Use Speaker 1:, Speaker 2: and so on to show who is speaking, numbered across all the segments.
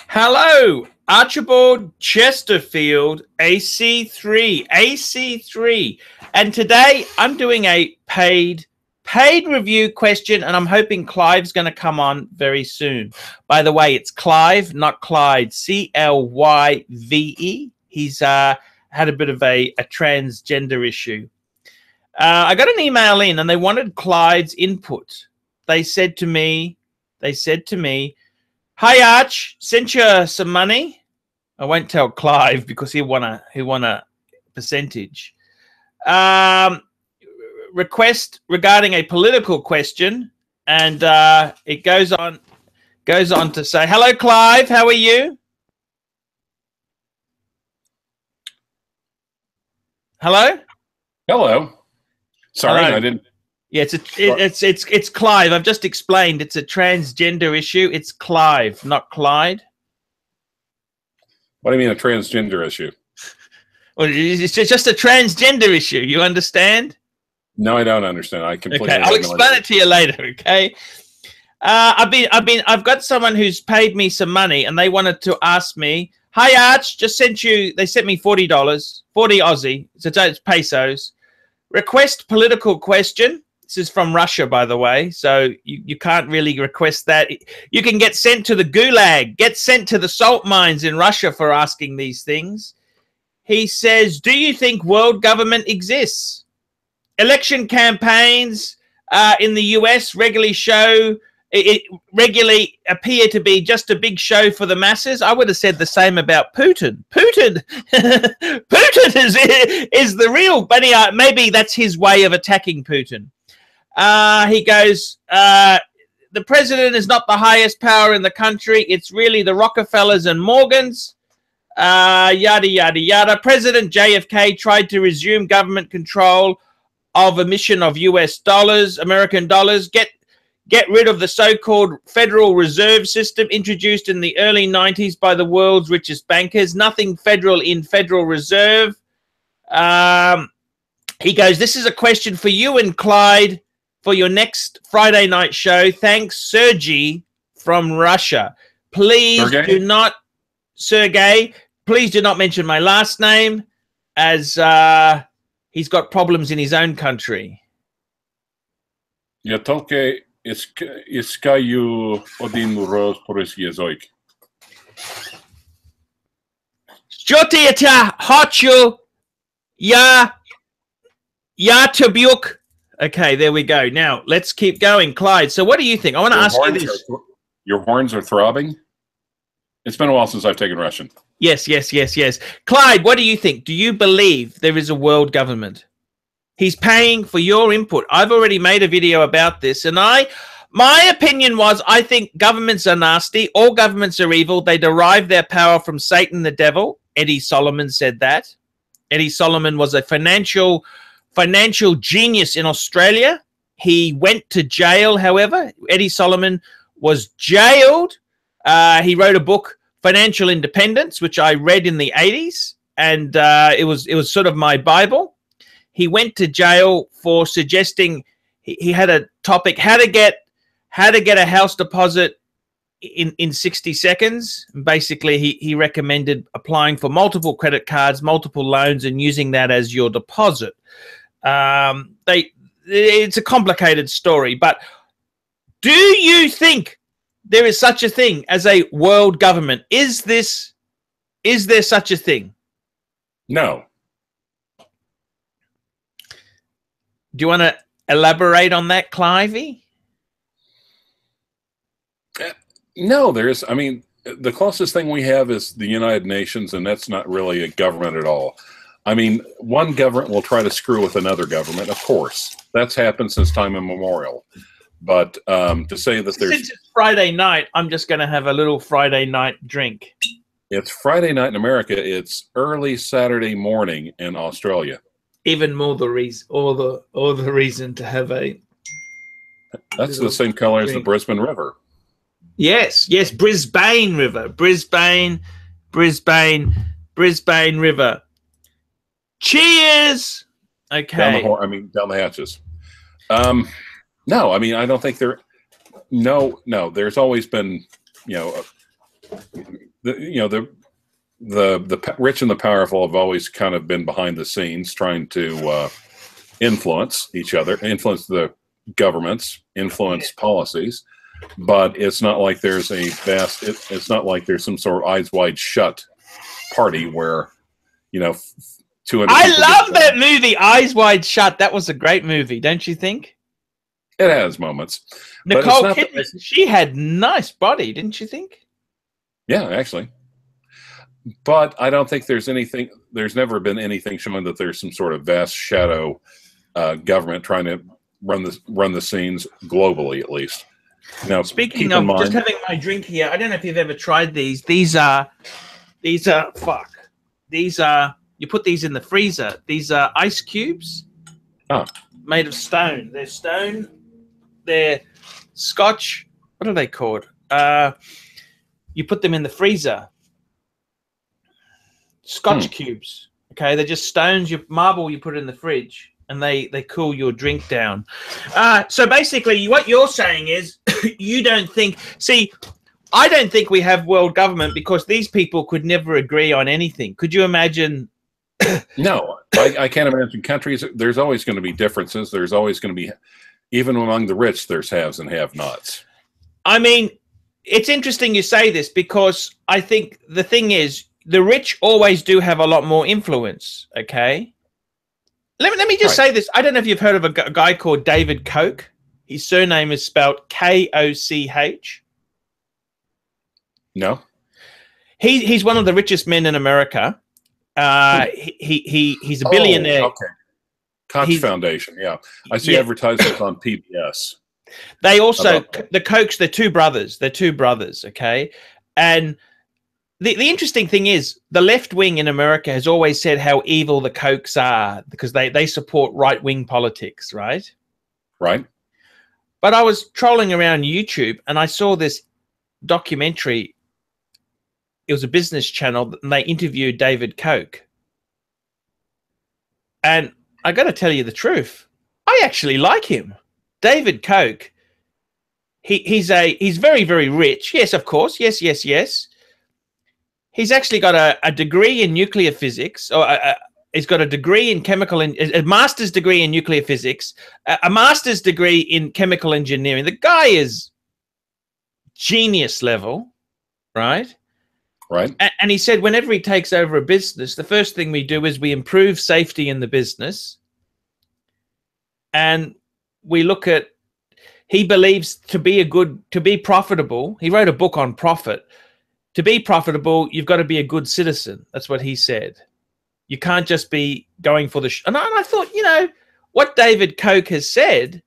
Speaker 1: Hello, Archibald Chesterfield, AC3, and today I'm doing a paid review question, and I'm hoping Clive's going to come on very soon. By the way, it's Clive, not Clyde, C-L-Y-V-E. He's had a bit of a transgender issue. I got an email in, and they wanted Clyde's input. They said to me, "Hi Arch, sent you some money." I won't tell Clive because he won a percentage. Request regarding a political question, and it goes on to say, "Hello Clive, how are you?" Hello.
Speaker 2: Hello. Sorry,
Speaker 1: Hello.
Speaker 2: I didn't.
Speaker 1: Yeah, it's Clive. I've just explained it's a transgender issue. It's Clive, not Clyde.
Speaker 2: What do you mean a transgender issue?
Speaker 1: Well, it's just a transgender issue. You understand?
Speaker 2: No, I don't understand. I completely.
Speaker 1: Okay, I'll explain it to you later. Okay. I've got someone who's paid me some money, and they wanted to ask me, "Hi Arch, just sent you." They sent me $40, 40 Aussie. So it's pesos. Request political question. This is from Russia, by the way, so you can't really request that. You can get sent to the gulag, get sent to the salt mines in Russia for asking these things. He says, "Do you think world government exists? Election campaigns in the US regularly appear to be just a big show for the masses." I would have said the same about Putin. Putin is the real, but maybe that's his way of attacking Putin. He goes, "The president is not the highest power in the country. It's really the Rockefellers and Morgans." Yada, yada, yada. President JFK tried to resume government control of emission of US dollars, American dollars. Get rid of the so-called Federal Reserve System introduced in the early 90s by the world's richest bankers. Nothing federal in Federal Reserve. He goes, "This is a question for you and Clyde for your next Friday night show. Thanks, Sergey from Russia. Please do not, Sergey, please do not mention my last name, as he's got problems in his own country."
Speaker 2: Я только искаю один раз по-русски язык.
Speaker 1: Что ты это хочу? Я тебе. Okay, there we go. Now, let's keep going. Clyde, so what do you think? I want to ask you this.
Speaker 2: Your horns are throbbing? It's been a while since I've taken Russian.
Speaker 1: Yes. Clyde, what do you think? Do you believe there is a world government? He's paying for your input. I've already made a video about this, and my opinion was, I think governments are nasty. All governments are evil. They derive their power from Satan, the devil. Eddie Solomon said that. Eddie Solomon was a financial genius in Australia. He went to jail, however. Eddie Solomon was jailed. He wrote a book, Financial Independence, which I read in the 80s, and it was sort of my Bible. He went to jail for suggesting he had a topic, how to get a house deposit in 60 seconds. Basically, he recommended applying for multiple credit cards, multiple loans, and using that as your deposit. It's a complicated story, but do you think there is such a thing as a world government? Is there such a thing?
Speaker 2: No.
Speaker 1: Do you want to elaborate on that, Clivey?
Speaker 2: No, there's, I mean, the closest thing we have is the United Nations, and that's not really a government at all. I mean, one government will try to screw with another government, of course. That's happened since time immemorial. But to say that there's...
Speaker 1: Since it's Friday night, I'm just going to have a little Friday night drink.
Speaker 2: It's Friday night in America. It's early Saturday morning in Australia.
Speaker 1: Even more the reason, all the reason to have a...
Speaker 2: That's the same color as the Brisbane River.
Speaker 1: Yes, Brisbane River. Brisbane River. Cheers! Okay.
Speaker 2: Down the hatches. No, I mean, I don't think there... No, there's always been, the rich and the powerful have always kind of been behind the scenes trying to influence each other, influence the governments, influence policies. But it's not like there's a vast. It's not like there's some sort of eyes wide shut party where 200.
Speaker 1: I love that movie, Eyes Wide Shut. That was a great movie, don't you think?
Speaker 2: It has moments.
Speaker 1: Nicole Kidman, she had nice body, didn't you think?
Speaker 2: Yeah, actually. But I don't think there's anything. There's never been anything showing that there's some sort of vast shadow government trying to run the scenes globally, at least. Now,
Speaker 1: speaking of just having my drink here, I don't know if you've ever tried these. These are you put these in the freezer. These are ice cubes made of stone. They're stone. They're Scotch. What are they called? You put them in the freezer. Scotch cubes. Okay, they're just stones. Marble. You put it in the fridge, and they cool your drink down. So basically, what you're saying is you don't think. See, I don't think we have world government because these people could never agree on anything. Could you imagine?
Speaker 2: No, I can't imagine countries. There's always going to be differences. There's always going to be, even among the rich, there's haves and have-nots. I
Speaker 1: mean, it's interesting you say this because I think the thing is the rich always do have a lot more influence, okay? Let me just say this. I don't know if you've heard of a guy called David Koch. His surname is spelled Koch.
Speaker 2: No.
Speaker 1: He's one of the richest men in America. He's a billionaire.
Speaker 2: Okay. Koch Foundation. Yeah, I see advertisements on PBS.
Speaker 1: They also the Kochs. They're two brothers. Okay, and the interesting thing is the left wing in America has always said how evil the Kochs are because they support right wing politics, right?
Speaker 2: Right.
Speaker 1: But I was trolling around YouTube and I saw this documentary. It was a business channel, and they interviewed David Koch. And I got to tell you the truth. I actually like him. David Koch, he's very, very rich. Yes, of course. Yes. He's actually got a degree in nuclear physics, or he's got a degree in a master's degree in nuclear physics, a master's degree in chemical engineering. The guy is genius level, right?
Speaker 2: Right.
Speaker 1: And he said whenever he takes over a business, the first thing we do is we improve safety in the business. And we look at, he believes to be profitable. He wrote a book on profit. To be profitable, you've got to be a good citizen. That's what he said. You can't just be going for the... And I thought, what David Koch has said...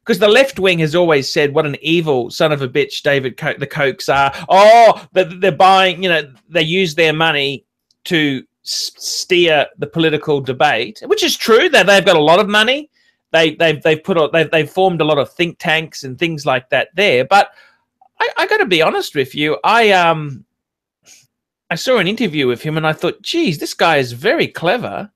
Speaker 1: Because the left wing has always said what an evil son of a bitch David Koch, the Kochs are. Oh, they're buying, they use their money to steer the political debate, which is true. That they've got a lot of money. They've formed a lot of think tanks and things like that there. But I got to be honest with you. I saw an interview with him and I thought, geez, this guy is very clever.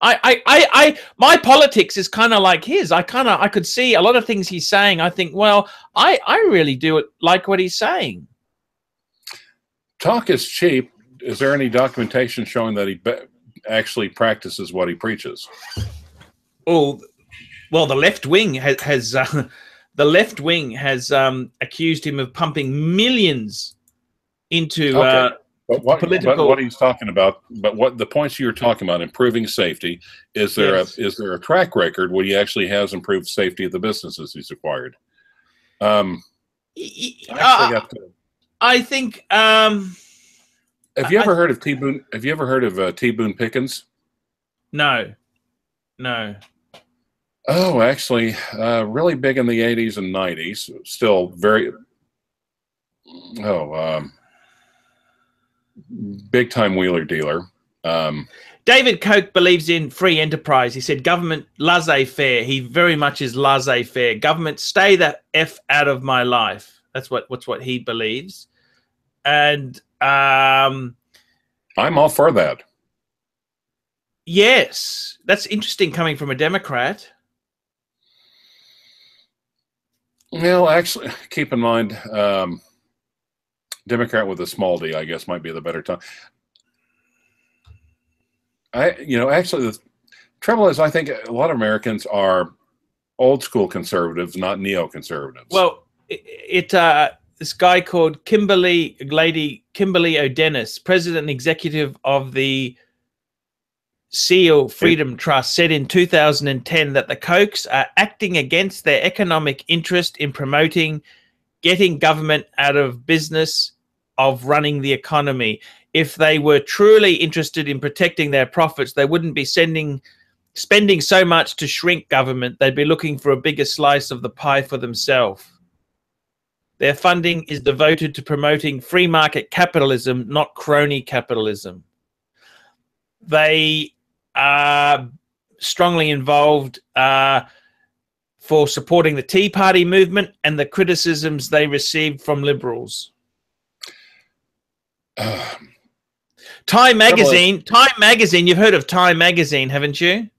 Speaker 1: My politics is kind of like his. I could see a lot of things he's saying. I think, well, I really do like what he's saying.
Speaker 2: Talk is cheap. Is there any documentation showing that he actually practices what he preaches?
Speaker 1: Oh, well, the left wing has accused him of pumping millions into
Speaker 2: But what he's talking about, but what the points you're talking about, improving safety, is there a track record where he actually has improved safety of the businesses he's acquired?
Speaker 1: I think.
Speaker 2: Have you ever heard of T. Boone? Have you ever heard of T. Boone Pickens?
Speaker 1: No.
Speaker 2: Oh, actually, really big in the 80s and 90s. Still very. Big time wheeler dealer.
Speaker 1: David Koch believes in free enterprise. He said government laissez-faire. He very much is laissez-faire. Government, stay the F out of my life. That's what he believes. And
Speaker 2: I'm all for that.
Speaker 1: Yes, that's interesting coming from a Democrat.
Speaker 2: Well, actually, keep in mind, Democrat with a small d, I guess, might be the better time. Actually, the trouble is, I think a lot of Americans are old school conservatives, not neoconservatives.
Speaker 1: Well, this guy called Lady Kimberly O'Dennis, president and executive of the SEAL Freedom Trust, said in 2010 that the Kochs are acting against their economic interest in promoting getting government out of business of running the economy. If they were truly interested in protecting their profits, they wouldn't be spending so much to shrink government. They'd be looking for a bigger slice of the pie for themselves. Their funding is devoted to promoting free market capitalism, not crony capitalism. They are strongly involved for supporting the Tea Party movement and the criticisms they received from liberals. Time Magazine, you've heard of Time Magazine, haven't you?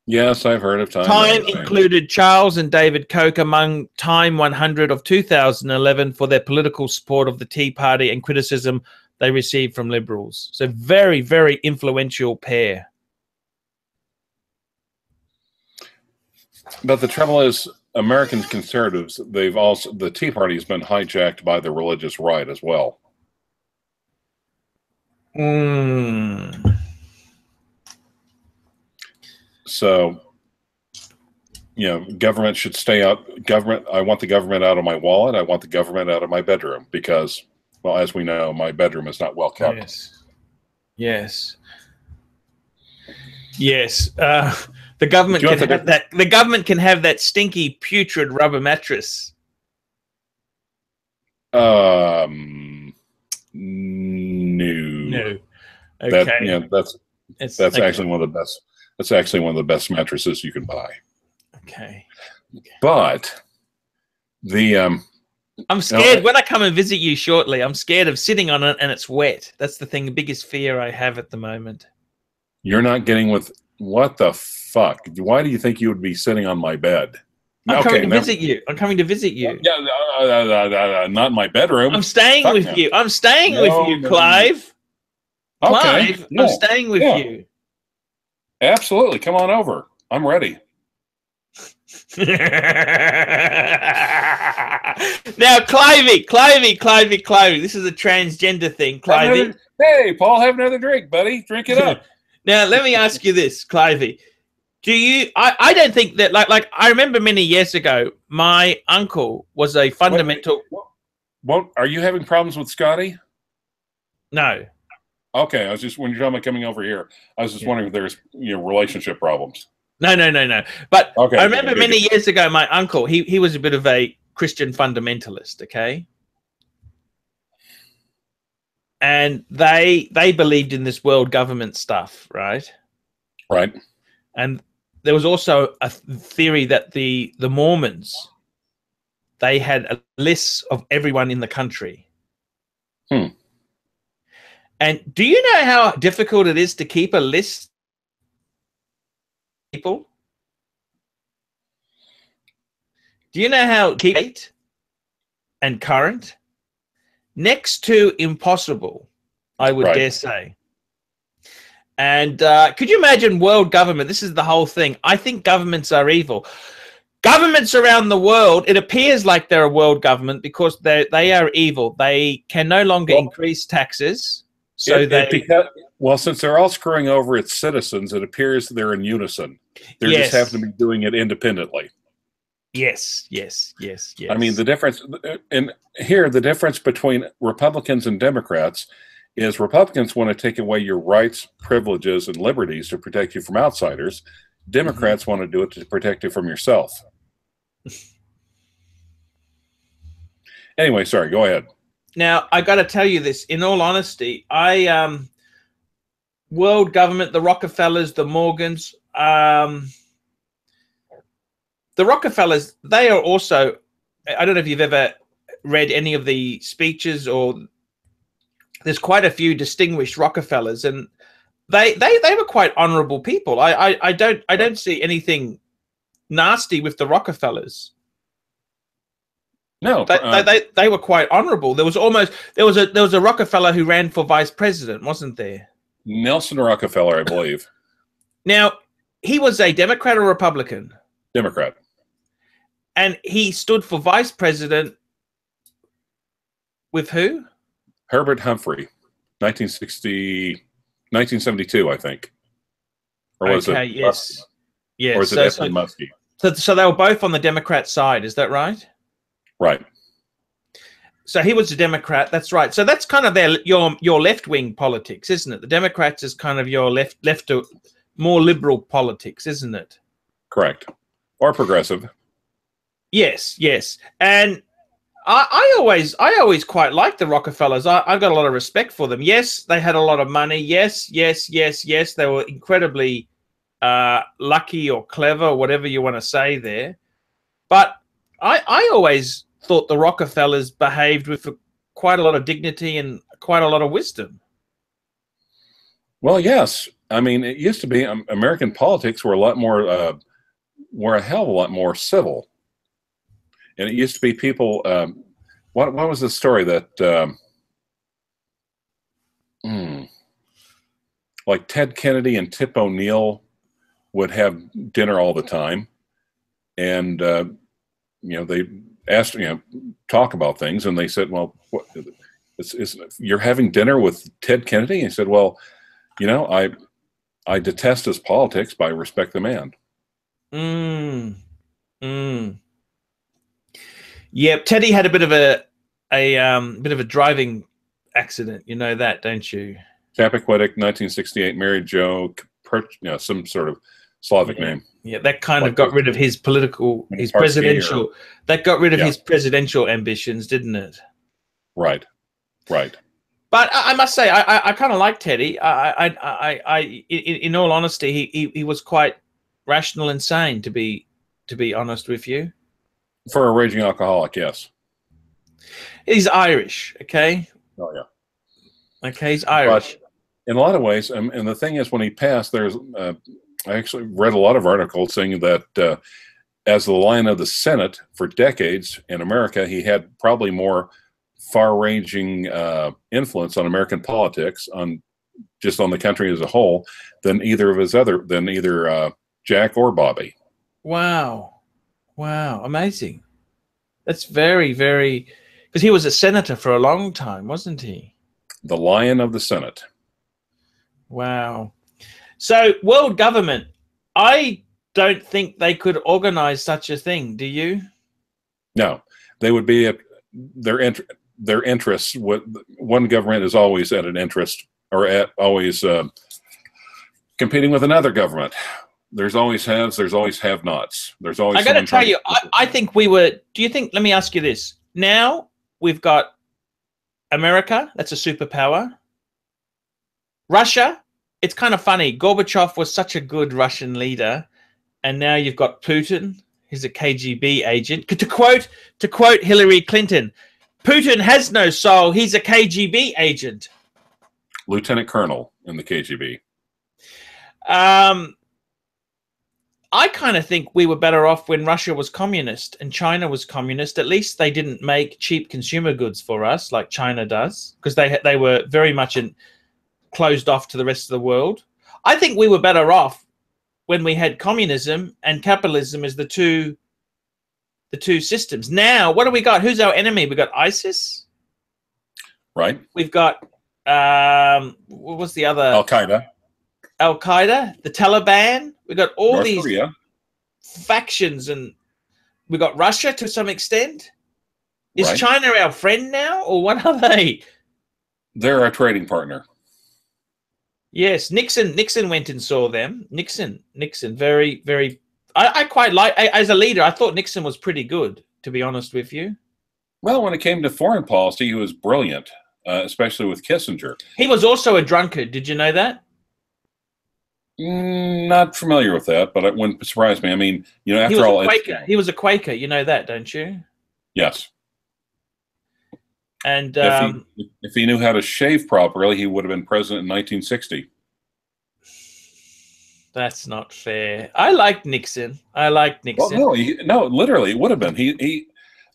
Speaker 2: Yes, I've heard of Time.
Speaker 1: Time included Charles and David Koch among Time 100 of 2011 for their political support of the Tea Party and criticism they received from liberals. So very, very influential pair.
Speaker 2: But the trouble is, American conservatives, the Tea Party has been hijacked by the religious right as well. So, government should stay out. I want the government out of my wallet. I want the government out of my bedroom because, well, as we know, my bedroom is not well kept.
Speaker 1: Yes. The government can have that. The government can have that stinky, putrid rubber mattress.
Speaker 2: No.
Speaker 1: Okay.
Speaker 2: That's actually one of the best. That's actually one of the best mattresses you can buy.
Speaker 1: Okay.
Speaker 2: But
Speaker 1: I'm scared when I come and visit you shortly. I'm scared of sitting on it and it's wet. That's the thing. The biggest fear I have at the moment.
Speaker 2: You're not getting with what the fuck? Why do you think you would be sitting on my bed?
Speaker 1: I'm coming to visit you. I'm coming to visit you.
Speaker 2: Yeah, not in my bedroom.
Speaker 1: I'm staying with you. I'm staying with you, Clive.
Speaker 2: Okay.
Speaker 1: Clive, I'm staying with you.
Speaker 2: Absolutely. Come on over. I'm ready.
Speaker 1: Now, Clivey, this is a transgender thing, Clivey.
Speaker 2: Hey, Paul, have another drink, buddy. Drink it up.
Speaker 1: Now, let me ask you this, Clivey. I don't think that, like I remember many years ago, my uncle was a fundamental...
Speaker 2: What, are you having problems with Scotty?
Speaker 1: No.
Speaker 2: Okay, when you're talking about coming over here, I was just wondering if there's relationship problems.
Speaker 1: No. But
Speaker 2: okay,
Speaker 1: I remember many years ago, my uncle, he was a bit of a Christian fundamentalist, okay? And they believed in this world government stuff, right?
Speaker 2: Right.
Speaker 1: And there was also a theory that the Mormons, they had a list of everyone in the country. And do you know how difficult it is to keep a list of people? Do you know how keep it and current? Next to impossible, I would dare say. And could you imagine world government? This is the whole thing. I think governments are evil. Governments around the world, it appears like they're a world government because they are evil. They can no longer increase taxes. So
Speaker 2: since they're all screwing over its citizens, it appears they're in unison. They just happen to be doing it independently.
Speaker 1: Yes.
Speaker 2: I mean, the difference between Republicans and Democrats is Republicans want to take away your rights, privileges, and liberties to protect you from outsiders. Democrats want to do it to protect you from yourself. Anyway, sorry, go ahead.
Speaker 1: Now, I got to tell you this, in all honesty, world government, the Rockefellers, the Morgans, the Rockefellers, they are also, I don't know if you've ever read any of the speeches, or there's quite a few distinguished Rockefellers, and they were quite honorable people. I don't see anything nasty with the Rockefellers.
Speaker 2: No,
Speaker 1: They were quite honourable. There was a Rockefeller who ran for vice president, wasn't there?
Speaker 2: Nelson Rockefeller, I believe.
Speaker 1: Now, he was a Democrat or Republican?
Speaker 2: Democrat.
Speaker 1: And he stood for vice president with who?
Speaker 2: Herbert Humphrey, 1972, I think. Or was it?
Speaker 1: Yes. Yes.
Speaker 2: Or is it Edmund Muskie?
Speaker 1: So they were both on the Democrat side, is that right?
Speaker 2: Right.
Speaker 1: So he was a Democrat, that's right. So that's kind of your left-wing politics, isn't it? The Democrats is kind of your left more liberal politics, isn't it?
Speaker 2: Correct. Or progressive.
Speaker 1: Yes, yes. And I always quite liked the Rockefellers. I've got a lot of respect for them. Yes, they had a lot of money. Yes, yes, yes, yes. They were incredibly lucky or clever, whatever you want to say there. But I always thought the Rockefellers behaved with quite a lot of dignity and quite a lot of wisdom.
Speaker 2: Well, yes. I mean, it used to be American politics were a lot more, were a hell of a lot more civil. And it used to be people, what was the story that, like Ted Kennedy and Tip O'Neill would have dinner all the time. And, you know, they asked, you know, talk about things. And they said, well, what, you're having dinner with Ted Kennedy? And he said, well, you know, I detest his politics, but I respect the man.
Speaker 1: Yeah, Teddy had a bit of a driving accident. You know that, don't you?
Speaker 2: Chappaquiddick, 1968, married Joe, you know, some sort of Slavic name.
Speaker 1: Yeah, that kind of got rid of his presidential. That got rid of his presidential ambitions, didn't it?
Speaker 2: Right, right.
Speaker 1: But I must say, I kind of like Teddy. In all honesty, he was quite rational and sane, to be honest with you.
Speaker 2: For a raging alcoholic, yes.
Speaker 1: He's Irish, okay?
Speaker 2: Oh, yeah.
Speaker 1: Okay, he's Irish.
Speaker 2: But in a lot of ways, and the thing is, when he passed, there's I actually read a lot of articles saying that as the Lion of the Senate for decades in America, he had probably more far-ranging influence on American politics, on the country as a whole, than either Jack or Bobby.
Speaker 1: Wow. Wow, amazing. That's very, very... Because he was a senator for a long time, wasn't he?
Speaker 2: The Lion of the Senate.
Speaker 1: Wow. So, world government, I don't think they could organize such a thing, do you? No.
Speaker 2: They would be their interests. One government is always at an interest, or always competing with another government. There's always haves, there's always have-nots. There's always.
Speaker 1: I got to tell you, I think we were. Do you think? Let me ask you this. Now we've got America. That's a superpower. Russia. It's kind of funny. Gorbachev was such a good Russian leader, and now you've got Putin. He's a KGB agent. To quote Hillary Clinton, Putin has no soul. He's a KGB agent.
Speaker 2: Lieutenant Colonel in the KGB.
Speaker 1: I kind of think we were better off when Russia was communist and China was communist. At least they didn't make cheap consumer goods for us like China does, because they were very much closed off to the rest of the world. I think we were better off when we had communism and capitalism as the two systems. Now, what do we got? Who's our enemy? We got ISIS.
Speaker 2: Right.
Speaker 1: We've got what was the other?
Speaker 2: Al-Qaeda.
Speaker 1: Al-Qaeda, the Taliban. We got all
Speaker 2: North
Speaker 1: these
Speaker 2: Korea.
Speaker 1: Factions, and we got Russia to some extent. Is
Speaker 2: Right.
Speaker 1: China our friend now, or what are they?
Speaker 2: They're our trading partner.
Speaker 1: Yes, Nixon went and saw them. Nixon, very, very. I quite like, as a leader, I thought Nixon was pretty good, to be honest with you.
Speaker 2: Well, when it came to foreign policy, he was brilliant, especially with Kissinger.
Speaker 1: He was also a drunkard. Did you know that?
Speaker 2: Not familiar with that, but it wouldn't surprise me. I mean, you know, after all,
Speaker 1: he was a Quaker. You know that, don't you?
Speaker 2: Yes.
Speaker 1: And
Speaker 2: if he knew how to shave properly, he would have been president in 1960.
Speaker 1: That's not fair. I like Nixon.
Speaker 2: Well, no, literally, it would have been.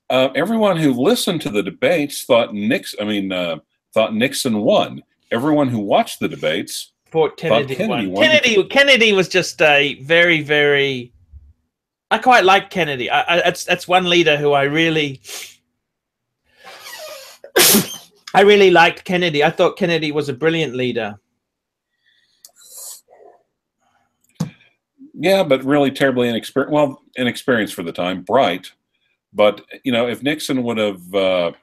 Speaker 2: Everyone who listened to the debates thought thought Nixon won. Everyone who watched the debates
Speaker 1: thought Kennedy
Speaker 2: Kennedy
Speaker 1: won. Kennedy was just a very, very. I quite like Kennedy. That's one leader who I really, I really liked Kennedy. I thought Kennedy was a brilliant leader.
Speaker 2: Yeah, but really terribly inexperienced. Well, inexperienced for the time, bright. But, you know, if Nixon would have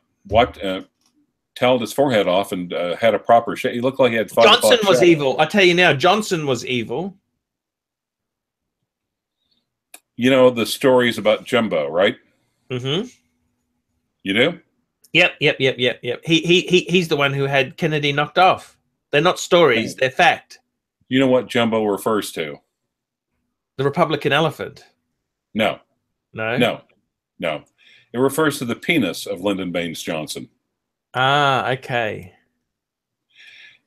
Speaker 2: toweled his forehead off and had a proper shave, he looked like he had 5 o'clock
Speaker 1: Johnson was
Speaker 2: shadow.
Speaker 1: evil. I tell you now, Johnson was evil.
Speaker 2: You know the stories about Jumbo, right?
Speaker 1: Mm-hmm.
Speaker 2: You do?
Speaker 1: Yep. He's the one who had Kennedy knocked off. They're not stories, they're fact.
Speaker 2: You know what Jumbo refers to?
Speaker 1: The Republican elephant.
Speaker 2: No.
Speaker 1: No?
Speaker 2: No. No. It refers to the penis of Lyndon Baines Johnson.
Speaker 1: Ah, okay.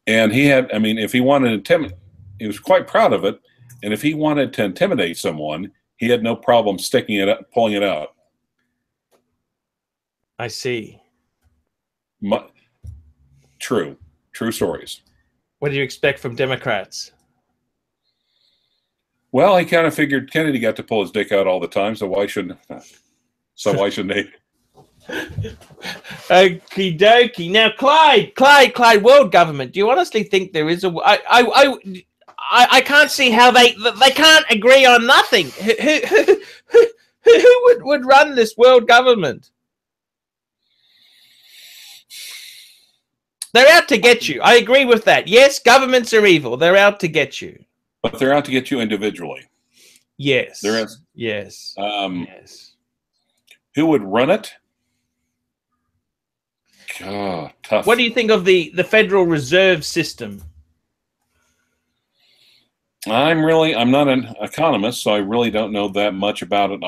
Speaker 2: And he had, I mean, if he wanted to intimidate, he was quite proud of it. And if he wanted to intimidate someone, he had no problem sticking it up, pulling it out.
Speaker 1: I see.
Speaker 2: True stories.
Speaker 1: What do you expect from Democrats?
Speaker 2: Well, he kind of figured Kennedy got to pull his dick out all the time, so why shouldn't they?
Speaker 1: Okie dokie. Now, Clyde, world government. Do you honestly think there is a? I can't see how they can't agree on nothing. Who would run this world government? They're out to get you. I agree with that. Yes, governments are evil. They're out to get you.
Speaker 2: But they're out to get you individually.
Speaker 1: Yes.
Speaker 2: There is.
Speaker 1: Yes.
Speaker 2: Yes. Who would run it? God, tough.
Speaker 1: What do you think of the Federal Reserve System?
Speaker 2: I'm not an economist, so I really don't know that much about it.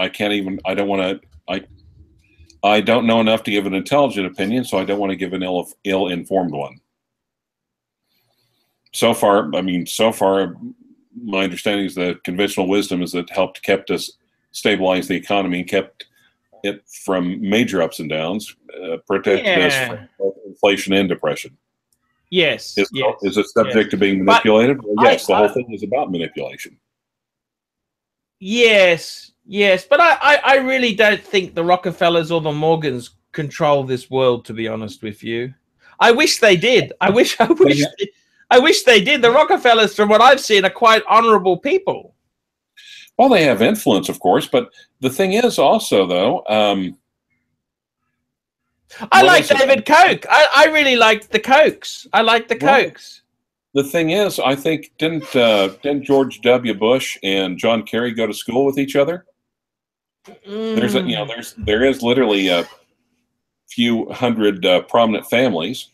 Speaker 2: I don't know enough to give an intelligent opinion, so I don't want to give an ill-informed one. So far, my understanding is that conventional wisdom is that kept us stabilize the economy and kept it from major ups and downs, protected us from both inflation and depression.
Speaker 1: Yes.
Speaker 2: Is it subject to being manipulated? Well, yes, the whole thing is about manipulation.
Speaker 1: Yes, but I really don't think the Rockefellers or the Morgans control this world, to be honest with you. I wish they did. I wish they did. The Rockefellers, from what I've seen, are quite honorable people.
Speaker 2: Well, they have influence, of course, but the thing is also, though,
Speaker 1: I like David Koch. I really liked the Kochs. I like the Kochs.
Speaker 2: The thing is, I think didn't George W. Bush and John Kerry go to school with each other? There is literally a few hundred prominent families,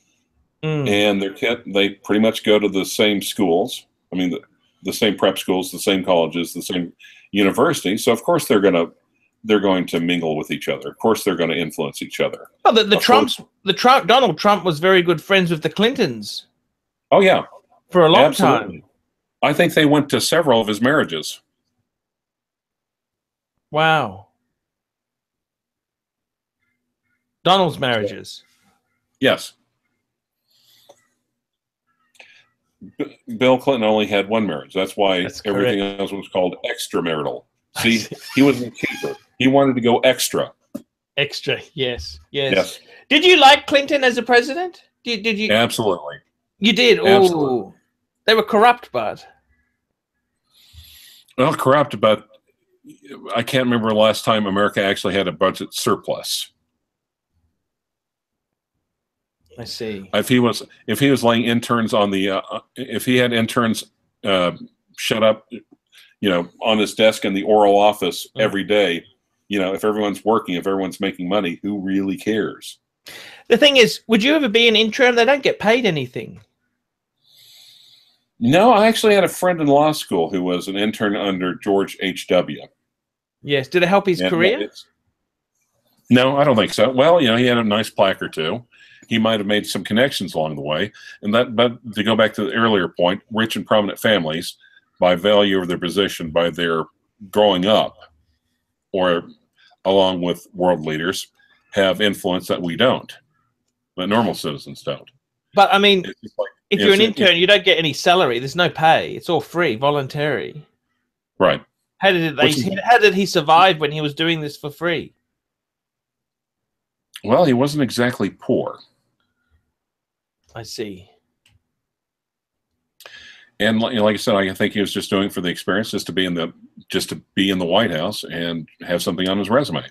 Speaker 2: and they pretty much go to the same schools. I mean, the same prep schools, the same colleges, the same universities. So of course they're going to mingle with each other. Of course they're going to influence each other.
Speaker 1: Well, Donald Trump was very good friends with the Clintons.
Speaker 2: Oh yeah,
Speaker 1: for a long time.
Speaker 2: I think they went to several of his marriages.
Speaker 1: Wow. Donald's marriages.
Speaker 2: Yes. Bill Clinton only had one marriage. That's why everything else was called extramarital. See, he wasn't cheaper. He wanted to go extra.
Speaker 1: Extra, yes. Did you like Clinton as a president? Did you?
Speaker 2: Absolutely.
Speaker 1: You did? Oh, they were corrupt, but.
Speaker 2: Well, corrupt, but I can't remember the last time America actually had a budget surplus.
Speaker 1: I see.
Speaker 2: If he was laying interns on the, if he had interns shut up, on his desk in the Oral Office every day, if everyone's working, if everyone's making money, who really cares?
Speaker 1: The thing is, would you ever be an intern? They don't get paid anything.
Speaker 2: No, I actually had a friend in law school who was an intern under George H.W.
Speaker 1: Yes. Did it help his career?
Speaker 2: No, I don't think so. Well, he had a nice plaque or two. He might have made some connections along the way. But to go back to the earlier point, rich and prominent families, by value of their position, by their growing up, or along with world leaders, have influence that we don't, but normal citizens don't.
Speaker 1: But I mean,
Speaker 2: Like,
Speaker 1: if you're an intern, you don't get any salary. There's no pay. It's all free, voluntary.
Speaker 2: Right.
Speaker 1: How did he survive when he was doing this for free?
Speaker 2: Well, he wasn't exactly poor.
Speaker 1: I see.
Speaker 2: And like I said, I think he was just doing it for the experience, just to be in the White House and have something on his resume.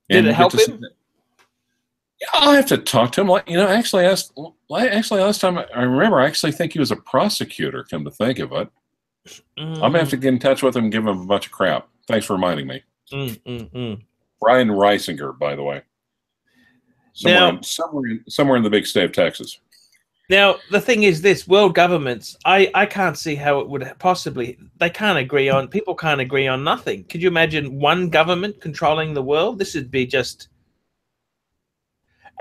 Speaker 1: Did it help him?
Speaker 2: Yeah, I'll have to talk to him. Like, you know, actually, last time I remember, I actually think he was a prosecutor. Come to think of it, I'm gonna have to get in touch with him and give him a bunch of crap. Thanks for reminding me. Brian Reisinger, by the way, somewhere in the big state of Texas.
Speaker 1: Now, the thing is this, world governments, I can't see how it would possibly, people can't agree on nothing. Could you imagine one government controlling the world? This would be just,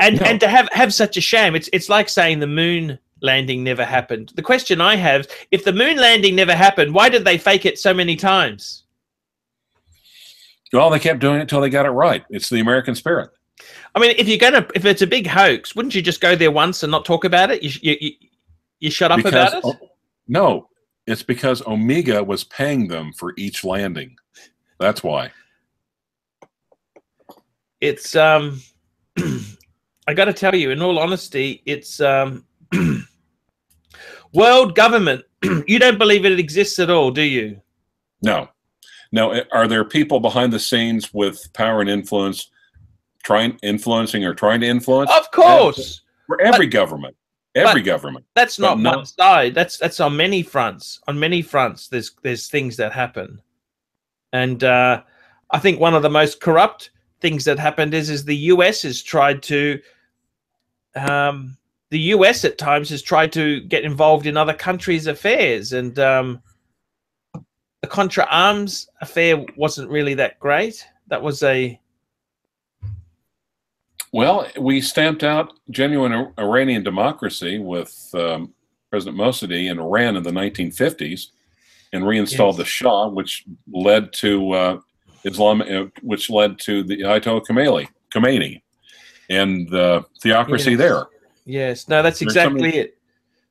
Speaker 1: and to have such a shame, it's like saying the moon landing never happened. The question I have, if the moon landing never happened, why did they fake it so many times?
Speaker 2: Well, they kept doing it till they got it right. It's the American spirit.
Speaker 1: I mean, if it's a big hoax, wouldn't you just go there once and not talk about it? You shut up about it?
Speaker 2: No, it's because Omega was paying them for each landing. That's why.
Speaker 1: It's I got to tell you, in all honesty, it's world government. You don't believe it exists at all, do you?
Speaker 2: No. Are there people behind the scenes with power and influence? Trying to influence?
Speaker 1: Of course.
Speaker 2: For every government. Every government.
Speaker 1: That's not one side. That's on many fronts. On many fronts, there's things that happen. And I think one of the most corrupt things that happened is the US has tried to the US at times has tried to get involved in other countries' affairs, and the Contra Arms affair wasn't really that great. That was a
Speaker 2: Well, we stamped out genuine Iranian democracy with President Mosaddegh in Iran in the 1950s, and reinstalled the Shah, which led to which led to the Ayatollah Khomeini, and the theocracy there.
Speaker 1: Yes, no, that's exactly it.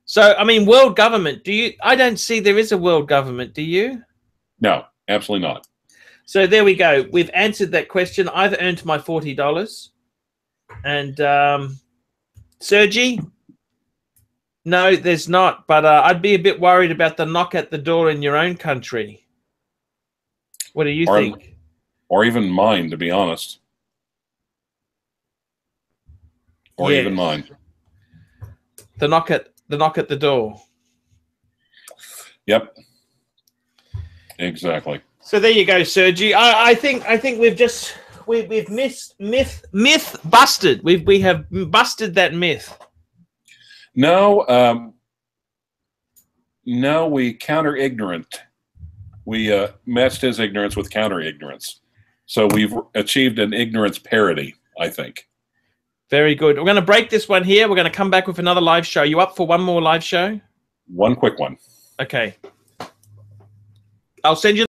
Speaker 1: So, I mean, world government. I don't see there is a world government. Do you?
Speaker 2: No, absolutely not.
Speaker 1: So there we go. We've answered that question. I've earned my $40. And Sergi, no, there's not. But I'd be a bit worried about the knock at the door in your own country. What do you think?
Speaker 2: Or even mine, to be honest. Or even mine.
Speaker 1: The knock at the door.
Speaker 2: Yep. Exactly.
Speaker 1: So there you go, Sergi. I think we've myth busted. We have busted that myth.
Speaker 2: No, no, we counter ignorant. We matched his ignorance with counter ignorance. So we've achieved an ignorance parity, I think.
Speaker 1: Very good. We're going to break this one here. We're going to come back with another live show. You up for one more live show?
Speaker 2: One quick one.
Speaker 1: Okay. I'll send you